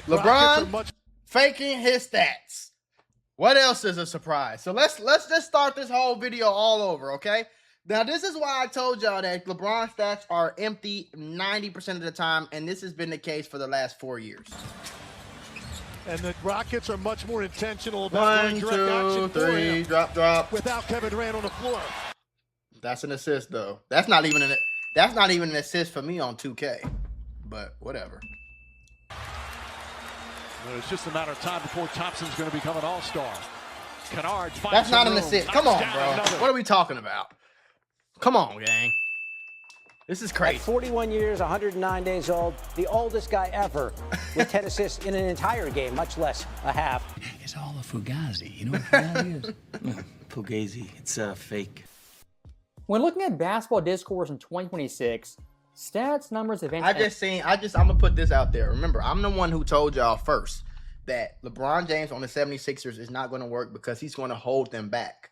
LeBron faking his stats. What else is a surprise? So let's just start this whole video all over, okay? Now, this is why I told y'all that LeBron stats are empty 90% of the time, and this has been the case for the last 4 years. And the Rockets are much more intentional about One, two, three, drop. Without Kevin Durant on the floor. That's an assist, though. That's not even an assist for me on 2K. But whatever. Well, it's just a matter of time before Thompson's going to become an all-star. Kennard finds That's not an assist. Come on, bro. What are we talking about? Come on, gang. This is crazy. At 41 years, 109 days old, the oldest guy ever with 10 assists in an entire game, much less a half. It's all a fugazi. You know what fugazi is? Fugazi. It's fake. When looking at basketball discourse in 2026, stats, numbers, events... I'm going to put this out there. Remember, I'm the one who told y'all first that LeBron James on the 76ers is not going to work because he's going to hold them back.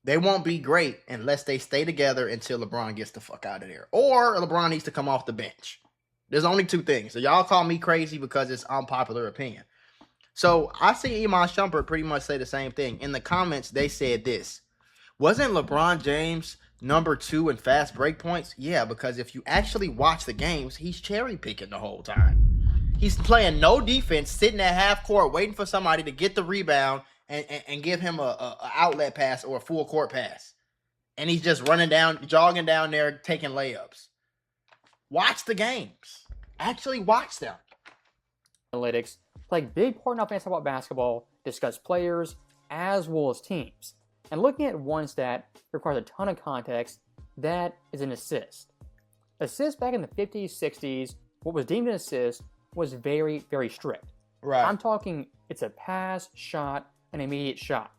They won't be great unless they stay together until LeBron gets the fuck out of there. Or LeBron needs to come off the bench. There's only two things. So y'all call me crazy because it's unpopular opinion. So I see Iman Shumpert pretty much say the same thing. In the comments, they said this. Wasn't LeBron James number 2 in fast break points? Yeah, because if you actually watch the games, he's cherry picking the whole time. He's playing no defense, sitting at half court, waiting for somebody to get the rebound and give him a outlet pass or a full court pass. And he's just running down, jogging down there, taking layups. Watch the games. Actually watch them. Analytics play a big part in offensive basketball, discuss players as well as teams. And looking at one stat requires a ton of context. That is an assist. Assists back in the 50s, 60s, what was deemed an assist was very, very strict. Right. I'm talking it's a pass, shot, an immediate shot.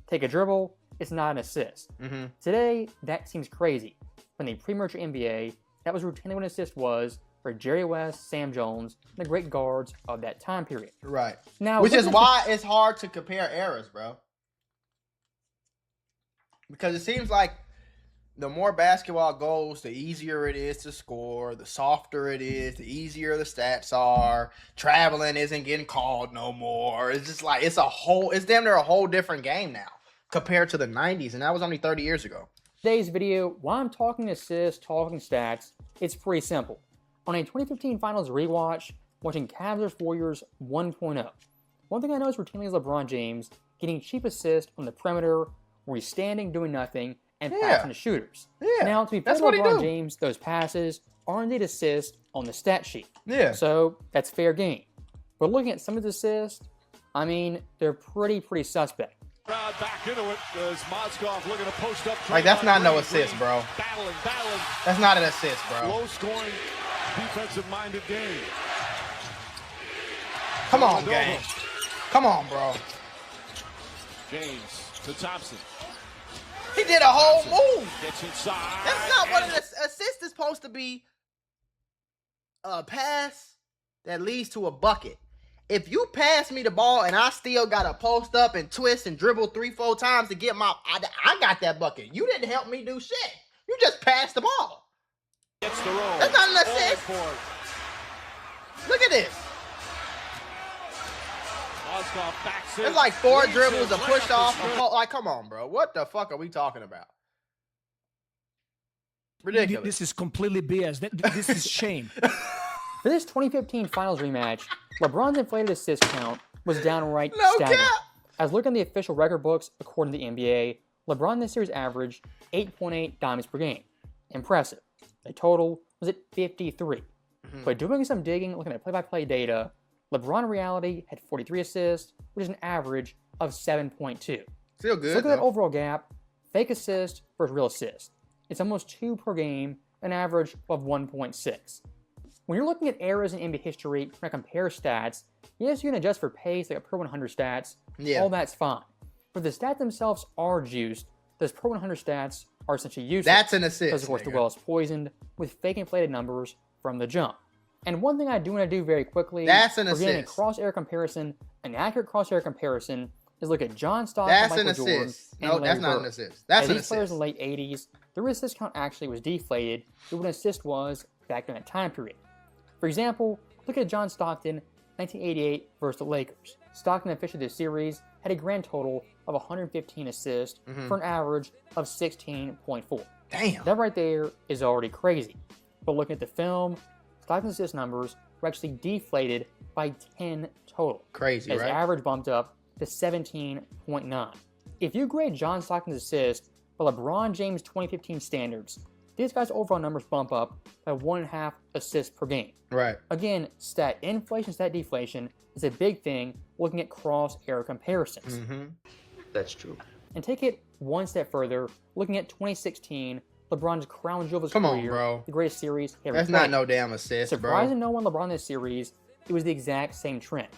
Take a dribble, it's not an assist. Mm-hmm. Today, that seems crazy. When the pre-merger NBA, that was routinely what an assist was for Jerry West, Sam Jones, and the great guards of that time period. Right. Now, which is why it's hard to compare eras, bro. Because it seems like the more basketball goes, the easier it is to score, the softer it is, the easier the stats are. Traveling isn't getting called no more. It's just like it's damn near a whole different game now compared to the 90s, and that was only 30 years ago. Today's video, while I'm talking assists, talking stats, it's pretty simple. On a 2015 Finals rewatch, watching Cavs vs. Warriors 1.0, one thing I noticed routinely is LeBron James getting cheap assists on the perimeter where he's standing doing nothing and passing to shooters. Yeah. Now, to be fair to LeBron James, those passes are indeed assists on the stat sheet. Yeah. So that's fair game. But looking at some of the assists, I mean, they're pretty suspect. Back into it as Mozgov looking to post up. Like, that's not no assist, bro. Battling. That's not an assist, bro. Low-scoring, defensive-minded game. Come on, gang. Come on, bro. James to Thompson. He did a whole move. Gets inside. That's not what an assist is supposed to be. A pass that leads to a bucket. If you pass me the ball and I still got to post up and twist and dribble 3-4 times to get I got that bucket. You didn't help me do shit. You just passed the ball. Gets the roll. That's not an assist. Look at this. It's like 4 dribbles, a push off. Like, come on, bro. What the fuck are we talking about? Ridiculous. This is completely BS. This is shame. For this 2015 Finals rematch, LeBron's inflated assist count was downright staggering. As looking at the official record books, according to the NBA, LeBron in this series averaged 8.8 dimes per game. Impressive. The total was at 53. But doing some digging, looking at play-by-play data, LeBron in reality had 43 assists, which is an average of 7.2. Still good. So look at that overall gap. Fake assist versus real assist. It's almost 2 per game, an average of 1.6. When you're looking at eras in NBA history, trying to compare stats, yes, you can adjust for pace, like a per 100 stats. Yeah. All that's fine. But the stats themselves are juiced. Those per 100 stats are essentially useless. That's an assist. Because, of course, the well is poisoned with fake inflated numbers from the jump. And one thing I do want to do very quickly, that's an for getting a assist. Cross-air comparison, an accurate cross-air comparison, is look at John Stockton, That's Michael an Jordan, assist. and No, Larry that's not Bird. an assist. That's As an these players assist. in the late 80s, their assist count actually was deflated to what an assist was back in that time period. For example, look at John Stockton, 1988 versus the Lakers. Stockton officiated this series, had a grand total of 115 assists for an average of 16.4. Damn. That right there is already crazy. But looking at the film, Stockton's assist numbers were actually deflated by 10 total. Crazy, as right? average bumped up to 17.9. If you grade John Stockton's assist by LeBron James 2015 standards, these guys' overall numbers bump up by 1.5 assists per game. Right. Again, stat inflation, stat deflation is a big thing looking at cross-error comparisons. That's true. And take it one step further, looking at 2016, LeBron's crown jewel of his Come on, career, bro. the greatest series he ever That's played. not no damn assist, Surprising bro. no one LeBron this series, it was the exact same trend.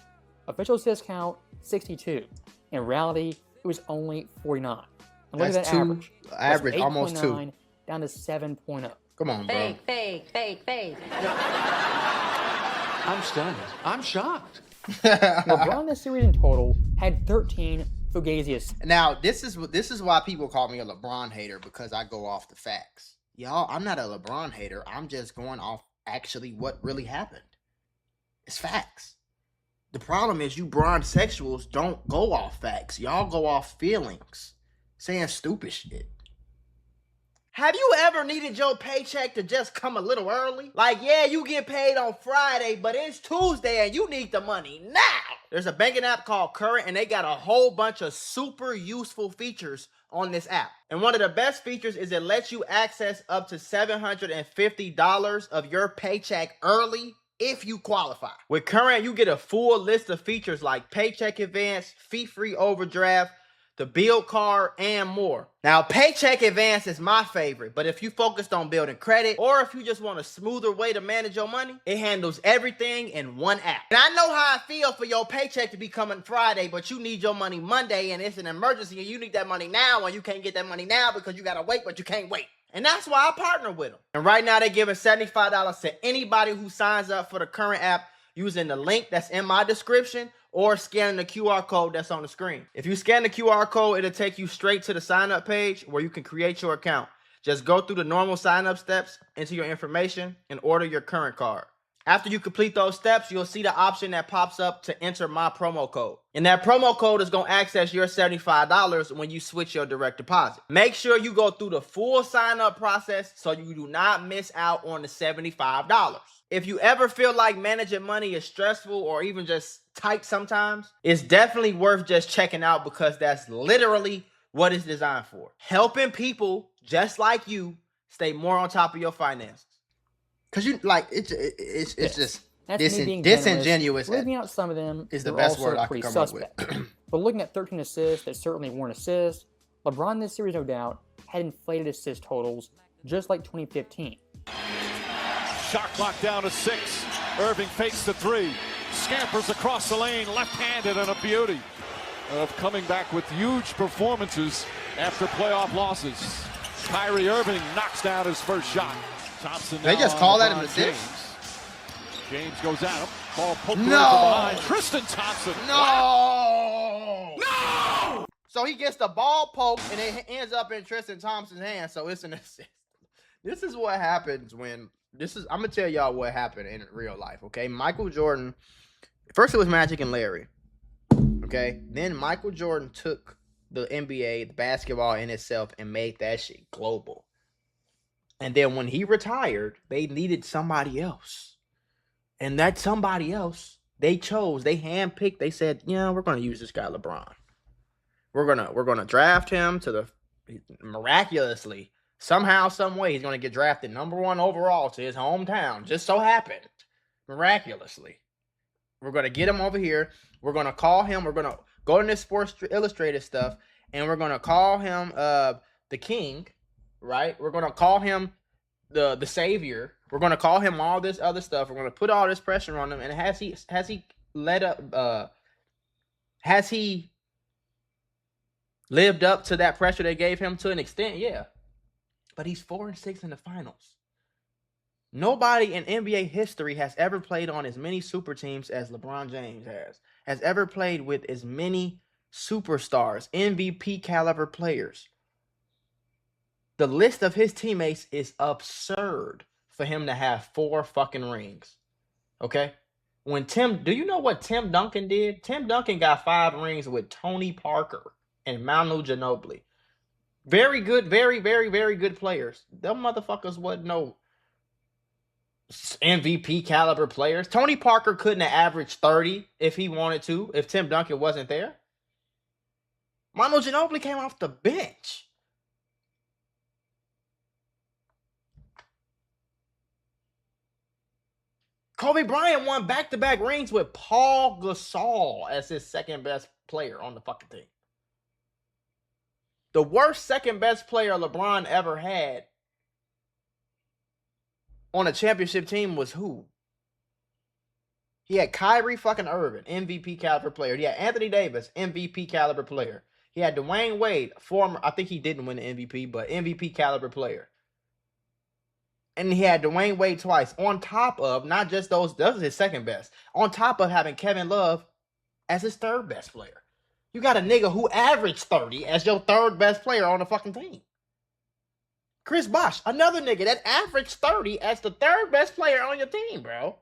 Official assist count, 62. In reality, it was only 49. And look That's at that average. average, From almost 2. 8.9 down to 7.0. Come on, bro. Fake. I'm stunned. I'm shocked. LeBron this series in total had 13 Fugazi assists. Now, this is why people call me a LeBron hater, because I go off the facts. Y'all, I'm not a LeBron hater. I'm just going off actually what really happened. It's facts. The problem is you Bron sexuals don't go off facts. Y'all go off feelings, saying stupid shit. Have you ever needed your paycheck to just come a little early? Like, yeah, you get paid on Friday, but it's Tuesday and you need the money now. There's a banking app called Current, and they got a whole bunch of super useful features on this app. And one of the best features is it lets you access up to $750 of your paycheck early if you qualify. With Current, you get a full list of features like paycheck advance, fee-free overdraft, the build card, and more. Now, Paycheck Advance is my favorite, but if you focused on building credit, or if you just want a smoother way to manage your money, it handles everything in one app. And I know how I feel for your paycheck to be coming Friday, but you need your money Monday, and it's an emergency, and you need that money now, and you can't get that money now because you gotta wait, but you can't wait. And that's why I partner with them. And right now, they're giving $75 to anybody who signs up for the Current app using the link that's in my description, or scanning the QR code that's on the screen. If you scan the QR code, it'll take you straight to the sign-up page where you can create your account. Just go through the normal sign-up steps, enter your information, and order your Current card. After you complete those steps, you'll see the option that pops up to enter my promo code. And that promo code is going to access your $75 when you switch your direct deposit. Make sure you go through the full sign-up process so you do not miss out on the $75. If you ever feel like managing money is stressful or even just tight sometimes, it's definitely worth just checking out, because that's literally what it's designed for. Helping people just like you stay more on top of your finances. Because you like it's just That's me being disingenuous. Leaving out some of them is the were best also word I pretty can come up suspect. with. But looking at 13 assists that certainly weren't assists, LeBron this series, no doubt, had inflated assist totals just like 2015. Shot clock down to 6. Irving fakes the 3. Scampers across the lane, left-handed, and a beauty of coming back with huge performances after playoff losses. Kyrie Irving knocks down his first shot. Thompson. They just call that an assist? James goes at him. Ball poked No! away from behind. Tristan Thompson. No! No! So he gets the ball poked and it ends up in Tristan Thompson's hand. So it's an assist. This is what happens when I'm gonna tell y'all what happened in real life. Okay, Michael Jordan. First it was Magic and Larry. Okay, then Michael Jordan took the NBA, the basketball in itself, and made that shit global. And then when he retired, they needed somebody else. And that somebody else, they handpicked, they said, yeah, we're going to use this guy, LeBron. We're going to draft him miraculously. Somehow, some way, he's going to get drafted #1 overall to his hometown. Just so happened. Miraculously. We're going to get him over here. We're going to call him. We're going to go in this Sports Illustrated stuff, and we're going to call him the king. Right? We're going to call him the savior. We're going to call him all this other stuff. We're going to put all this pressure on him. And has he lived up to that pressure they gave him to an extent? Yeah. But he's 4-6 in the finals. Nobody in NBA history has ever played on as many super teams as LeBron James has ever played with as many superstars, MVP caliber players. The list of his teammates is absurd for him to have 4 fucking rings. Okay? When do you know what Tim Duncan did? Tim Duncan got 5 rings with Tony Parker and Manu Ginobili. Very good, very, very, very good players. Them motherfuckers wasn't no MVP caliber players. Tony Parker couldn't have averaged 30 if he wanted to, if Tim Duncan wasn't there. Manu Ginobili came off the bench. Kobe Bryant won back-to-back rings with Paul Gasol as his second best player on the fucking team. The worst second best player LeBron ever had on a championship team was who? He had Kyrie fucking Irving, MVP caliber player. He had Anthony Davis, MVP caliber player. He had Dwayne Wade, former, I think he didn't win the MVP, but MVP caliber player. And he had Dwayne Wade twice, on top of, not just those, that was his second best, on top of having Kevin Love as his third best player. You got a nigga who averaged 30 as your third best player on the fucking team. Chris Bosh, another nigga that averaged 30 as the third best player on your team, bro.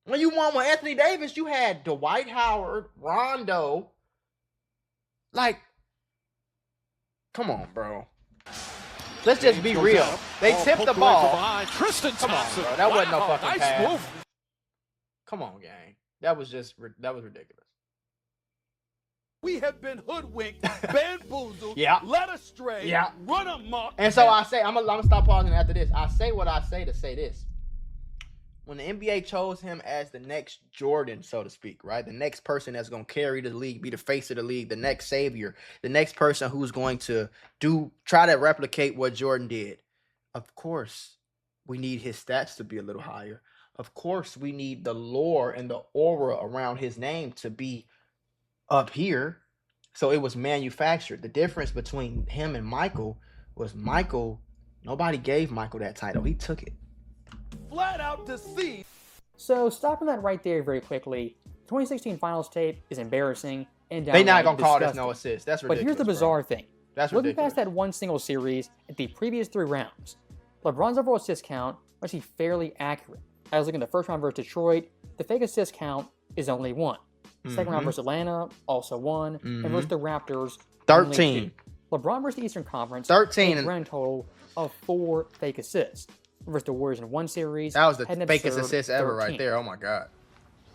When you won with Anthony Davis, you had Dwight Howard, Rondo. Like, come on, bro. Let's just be real. They tipped the ball. Come on, bro. That wasn't no fucking pass. Come on, gang. That was ridiculous. We have been hoodwinked, bamboozled, led astray, run amok. And so I say, I'm gonna stop pausing after this. I say what I say to say this. When the NBA chose him as the next Jordan, so to speak, right? The next person that's going to carry the league, be the face of the league, the next savior, the next person who's going to try to replicate what Jordan did. Of course, we need his stats to be a little higher. Of course, we need the lore and the aura around his name to be up here. So it was manufactured. The difference between him and Michael was nobody gave Michael that title. He took it. Flat out deceived. So stopping that right there very quickly, 2016 finals tape is embarrassing and they not gonna call this no assist. That's ridiculous. But here's the bizarre thing. That's looking ridiculous. past that one single series at the previous 3 rounds, LeBron's overall assist count was actually fairly accurate. I was looking at the first round versus Detroit, the fake assist count is only 1. Second round versus Atlanta, also 1. And versus the Raptors, 13. LeBron versus the Eastern Conference, 13. a grand total of 4 fake assists. Versus the Warriors in 1 series. That was the fakest assist ever right there. Oh my God.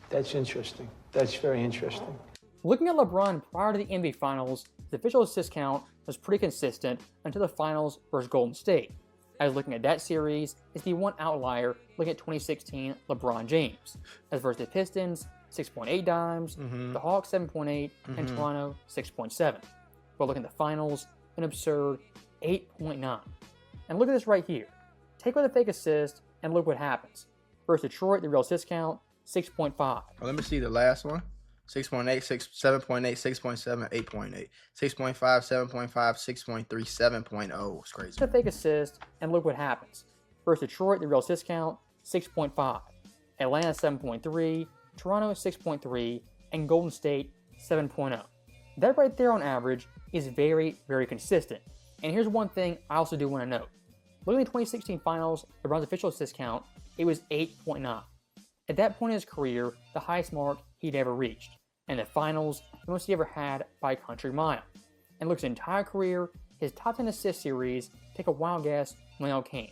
That's interesting. That's very interesting. Looking at LeBron prior to the NBA Finals, the official assist count was pretty consistent until the Finals versus Golden State. I was looking at that series as the one outlier looking at 2016 LeBron James. As versus the Pistons, 6.8 dimes, the Hawks 7.8, and Toronto 6.7. But looking at the Finals, an absurd 8.9. And look at this right here. Take away the fake assist, and look what happens. Versus Detroit, the real assist count, 6.5. Well, let me see the last one. 6.8, 7.8, 6.7, 8.8. 6.5, 7.5, 6.3, 7.0. It's crazy. The fake assist, and look what happens. Versus Detroit, the real assist count, 6.5. Atlanta, 7.3. Toronto, 6.3. And Golden State, 7.0. That right there on average is very, very consistent. And here's one thing I also do want to note. Looking at the 2016 Finals, LeBron's official assist count, it was 8.9. At that point in his career, the highest mark he'd ever reached. And the Finals, the most he ever had by a country mile. And looks at his entire career, his top 10 assist series, take a wild guess when they all came.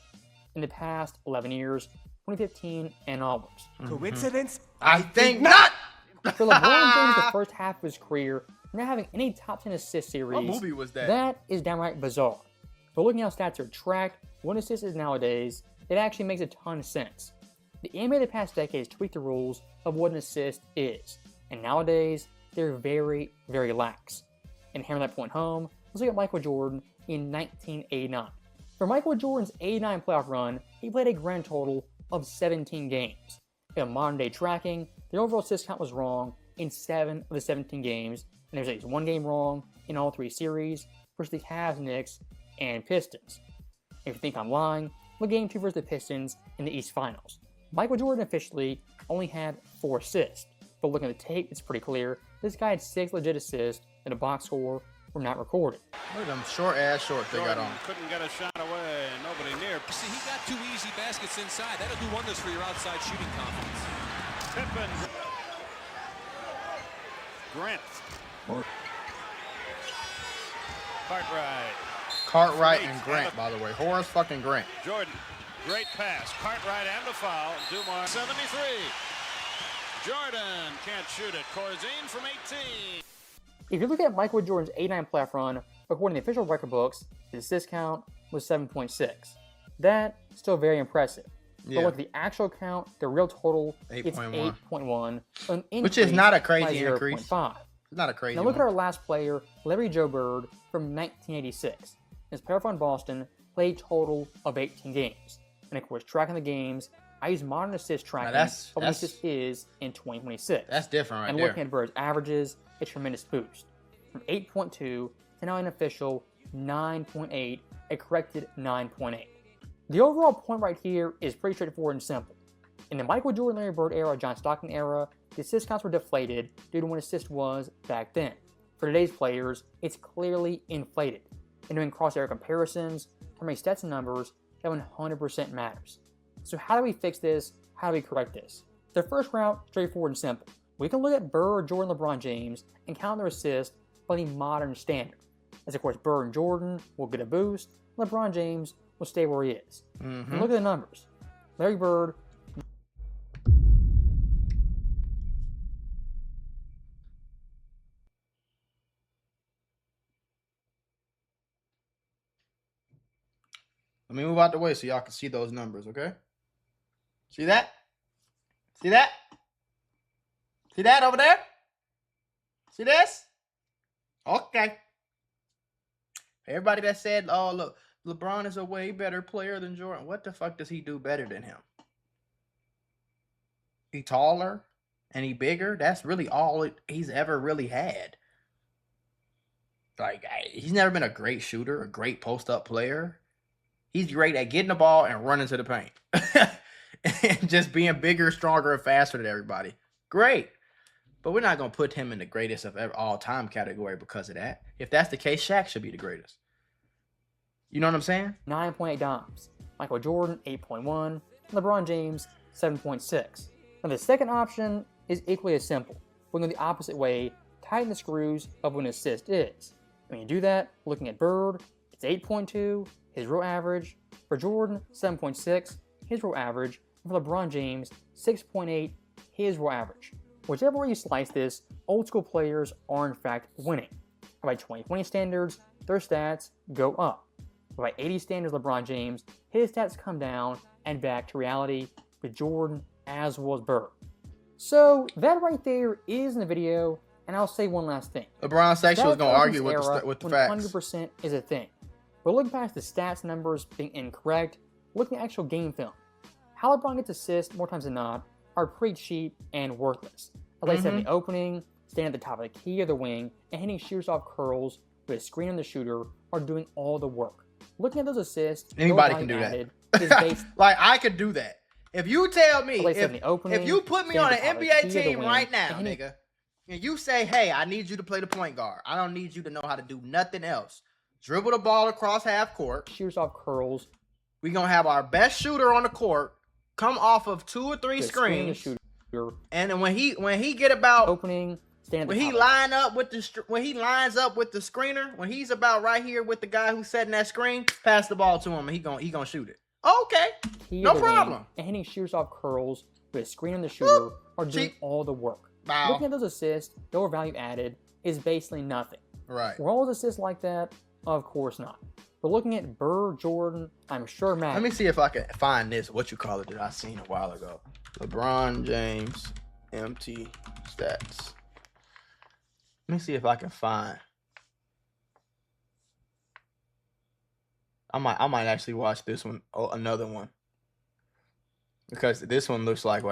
In the past 11 years, 2015 and onwards. Coincidence? I think not! For LeBron James, the first half of his career, not having any top 10 assist series, What movie was that? That is downright bizarre. But looking how stats are tracked, what assist is nowadays, it actually makes a ton of sense. The NBA the past decades tweaked the rules of what an assist is, and nowadays, they're very, very lax. And hammering that point home, let's look at Michael Jordan in 1989. For Michael Jordan's 89 playoff run, he played a grand total of 17 games. In modern day tracking, the overall assist count was wrong in 7 of the 17 games, and there's at least 1 game wrong in all 3 series versus the Cavs, Knicks, and Pistons. If you think I'm lying, look at Game 2 versus the Pistons in the East Finals. Michael Jordan officially only had 4 assists, but looking at the tape, it's pretty clear this guy had 6 legit assists and a box score were not recorded. Look at them short ass shorts they got on. Couldn't get a shot away, nobody near See, he got 2 easy baskets inside. That'll do wonders for your outside shooting confidence. Pippen. Grant. Cartwright and Grant, by the way. Horace fucking Grant. Jordan. Great pass. Cartwright and the foul. Dumars. 73. Jordan can't shoot it. Corzine from 18. If you look at Michael Jordan's 89 playoff run, according to the official record books, his assist count was 7.6. That's still very impressive. Yeah. But look at the actual count, the real total, it's 8.1. 8.1, an Which is not a increase crazy by increase. 0.5. It's not a crazy Now look one. at our last player, Larry Joe Bird from 1986. His playoff run Boston played a total of 18 games. And of course, tracking the games, I use modern assist tracking that's- of what assist is in 2026. That's different right and there. looking at Bird's averages, a tremendous boost. From 8.2 to now an official 9.8, a corrected 9.8. The overall point right here is pretty straightforward and simple. In the Michael Jordan, Larry Bird era, John Stockton era, the assist counts were deflated due to what assist was back then. For today's players, it's clearly inflated. And doing cross-era comparisons, from stats and numbers, that 100% matters. So how do we fix this? How do we correct this? The first route, straightforward and simple. We can look at Bird, Jordan, LeBron James, and count their assists by the modern standard. As of course, Bird and Jordan will get a boost, LeBron James will stay where he is. And look at the numbers. Larry Bird, Let me move out the way so y'all can see those numbers, okay? See that? See that? See that over there? See this? Okay. Everybody that said, oh, look, LeBron is a way better player than Jordan. What the fuck does he do better than him? He taller and he bigger. That's really all he's ever really had. Like, he's never been a great shooter, a great post-up player. He's great at getting the ball and running to the paint. And just being bigger, stronger, and faster than everybody. Great. But we're not going to put him in the greatest of all time category because of that. If that's the case, Shaq should be the greatest. You know what I'm saying? 9.8 dimes. Michael Jordan, 8.1. LeBron James, 7.6. Now the second option is equally as simple. We're going the opposite way, tighten the screws of what an assist is. When you do that, looking at Bird, it's 8.2, his real average. For Jordan, 7.6, his real average. And for LeBron James, 6.8, his real average. Whichever way you slice this, old school players are in fact winning. By 2020 standards, their stats go up. By 80 standards, LeBron James, his stats come down and back to reality with Jordan as well as Bird. So that right there is in the video, and I'll say one last thing. LeBron Sexual is going to argue with the facts. 100% is a thing. But looking past the stats numbers being incorrect, looking at actual game film, how LeBron gets assists more times than not are pretty cheap and worthless. As I said in the opening, standing at the top of the key of the wing and hitting shooters off curls with a screen on the shooter are doing all the work. Looking at those assists, anybody can do that. Is based like I could do that. If you tell me, if you put me on an NBA team right now, nigga, and you say, hey, I need you to play the point guard. I don't need you to know how to do nothing else. Dribble the ball across half court. Shooters off curls. We're going to have our best shooter on the court come off of 2 or 3 screens. And then when he get about opening, when he lines up with the screener, when he's about right here with the guy who's setting that screen, pass the ball to him and he gonna shoot it. Okay, no problem. And hitting shooters off curls with a screen on the shooter are doing all the work. Wow. Looking at those assists, their value added is basically nothing. Right. Were all those assists like that? Of course not. But looking at Bird, Jordan, I'm sure Matt. Let me see if I can find this. What you call it that I seen a while ago. LeBron James MT stats. Let me see if I can find. I might actually watch this one, another one, because this one looks like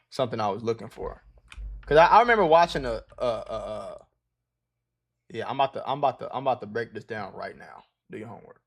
something I was looking for. Because I remember watching yeah, I'm about to break this down right now. Do your homework.